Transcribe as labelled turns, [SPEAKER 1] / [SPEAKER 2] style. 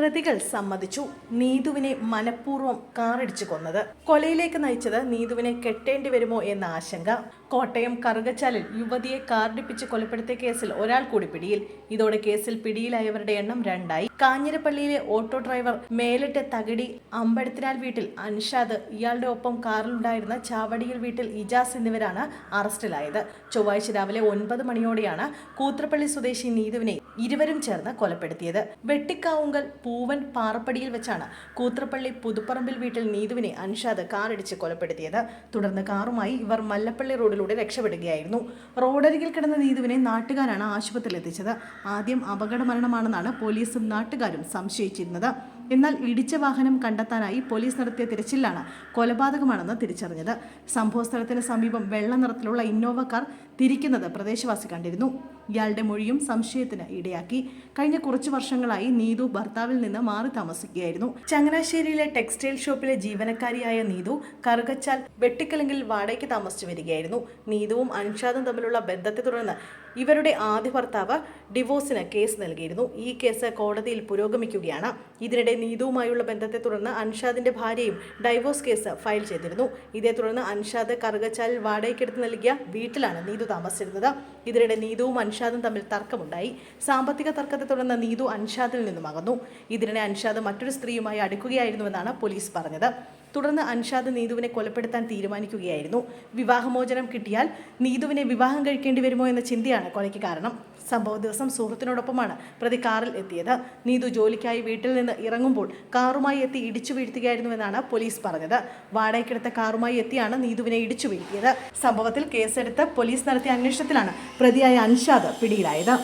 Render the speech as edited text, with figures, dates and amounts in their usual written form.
[SPEAKER 1] പ്രതികൾ സമ്മതിച്ചു. നീതുവിനെ മനഃപൂർവ്വം കാറിടിച്ചു കൊന്നത്. കൊലയിലേക്ക് നയിച്ചത് നീതുവിനെ കെട്ടേണ്ടി വരുമോ എന്ന ആശങ്ക. കോട്ടയം കറുകച്ചാലിൽ യുവതിയെ കാറിടിപ്പിച്ച് കൊലപ്പെടുത്തിയ കേസിൽ ഒരാൾ കൂടി പിടിയിൽ. ഇതോടെ കേസിൽ പിടിയിലായവരുടെ എണ്ണം 2ആയി. കാഞ്ഞിരപ്പള്ളിയിലെ ഓട്ടോ ഡ്രൈവർ മേലിട്ട് തകിടി അമ്പഴത്തിനാൽ വീട്ടിൽ അൻഷാദ്, ഇയാളുടെ ഒപ്പം കാറിലുണ്ടായിരുന്ന ചാവടിയിൽ വീട്ടിൽ ഇജാസ് എന്നിവരാണ് അറസ്റ്റിലായത്. ചൊവ്വാഴ്ച രാവിലെ 9 മണിയോടെയാണ് കൂത്രപ്പള്ളി സ്വദേശി നീതുവിനെ ഇരുവരും ചേർന്ന് കൊലപ്പെടുത്തിയത്. വെട്ടിക്കാവുങ്കൽ പൂവൻ പാറപ്പടിയിൽ വെച്ചാണ് കൂത്രപ്പള്ളി പുതുപ്പറമ്പിൽ വീട്ടിൽ നീതുവിനെ അൻഷാദ് കാറിടിച്ച് കൊലപ്പെടുത്തിയത്. തുടർന്ന് കാറുമായി ഇവർ മല്ലപ്പള്ളി റോഡിലൂടെ രക്ഷപ്പെടുകയായിരുന്നു. റോഡരികിൽ കിടന്ന നീതുവിനെ നാട്ടുകാരാണ് ആശുപത്രിയിൽ എത്തിച്ചത്. ആദ്യം അപകട മരണമാണെന്നാണ് പോലീസും നാട്ടുകാരും സംശയിച്ചിരുന്നത്. എന്നാൽ ഇടിച്ച വാഹനം കണ്ടെത്താനായി പോലീസ് നടത്തിയ തിരച്ചിലാണ് കൊലപാതകമാണെന്ന് തിരിച്ചറിഞ്ഞത്. സംഭവസ്ഥലത്തിന് സമീപം വെള്ള നിറത്തിലുള്ള ഇന്നോവ കാർ തിരിക്കുന്നത് പ്രദേശവാസി കണ്ടിരുന്നു. ഇയാളുടെ മൊഴിയും സംശയത്തിന് ഇടയാക്കി. കഴിഞ്ഞ കുറച്ചു വർഷങ്ങളായി നീതു ഭർത്താവിൽ നിന്ന് മാറി താമസിക്കുകയായിരുന്നു. ചങ്ങനാശ്ശേരിയിലെ ടെക്സ്റ്റൈൽ ഷോപ്പിലെ ജീവനക്കാരിയായ നീതു കറുകച്ചാൽ വെട്ടിക്കലെങ്കിൽ വാടകയ്ക്ക് താമസിച്ചു വരികയായിരുന്നു. നീതുവും അൻഷാദും തമ്മിലുള്ള ബന്ധത്തെ തുടർന്ന് ഇവരുടെ ആദ്യ ഭർത്താവ് ഡിവോഴ്സിന് കേസ് നൽകിയിരുന്നു. ഈ കേസ് കോടതിയിൽ പുരോഗമിക്കുകയാണ്. ഇതിനിടെ നീതുവുമായുള്ള ബന്ധത്തെ തുടർന്ന് അൻഷാദിന്റെ ഭാര്യയും ഡൈവോഴ്സ് കേസ് ഫയൽ ചെയ്തിരുന്നു. ഇതേ തുടർന്ന് അൻഷാദ് കറുകച്ചാലിൽ വാടകയ്ക്കെടുത്ത് നൽകിയ വീട്ടിലാണ് നീതു താമസിച്ചിരുന്നത്. ഇതിനിടെ നീതുവും അൻഷാദും തമ്മിൽ തർക്കമുണ്ടായി. സാമ്പത്തിക തർക്കത്തെ തുടർന്ന് നീതു അൻഷാദിൽ നിന്നും അകന്നു. ഇതിനിടെ അൻഷാദ് മറ്റൊരു സ്ത്രീയുമായി അടുക്കുകയായിരുന്നുവെന്നാണ് പോലീസ് പറഞ്ഞത്. തുടർന്ന് അൻഷാദ് നീതുവിനെ കൊലപ്പെടുത്താൻ തീരുമാനിക്കുകയായിരുന്നു. വിവാഹമോചനം കിട്ടിയാൽ നീതുവിനെ വിവാഹം കഴിക്കേണ്ടി വരുമോ എന്ന ചിന്തയാണ് കൊലയ്ക്ക് കാരണം. സംഭവ ദിവസം സുഹൃത്തിനോടൊപ്പമാണ് പ്രതി കാറിൽ എത്തിയത്. നീതു ജോലിക്കായി വീട്ടിൽ നിന്ന് ഇറങ്ങുമ്പോൾ കാറുമായി എത്തി ഇടിച്ചു വീഴ്ത്തുകയായിരുന്നുവെന്നാണ് പോലീസ് പറഞ്ഞത്. വാടകയ്ക്കെടുത്ത കാറുമായി എത്തിയാണ് നീതുവിനെ ഇടിച്ചു വീഴ്ത്തിയത്. സംഭവത്തിൽ കേസെടുത്ത് പോലീസ് നടത്തിയ അന്വേഷണത്തിലാണ് പ്രതിയായ അൻഷാദ് പിടിയിലായത്.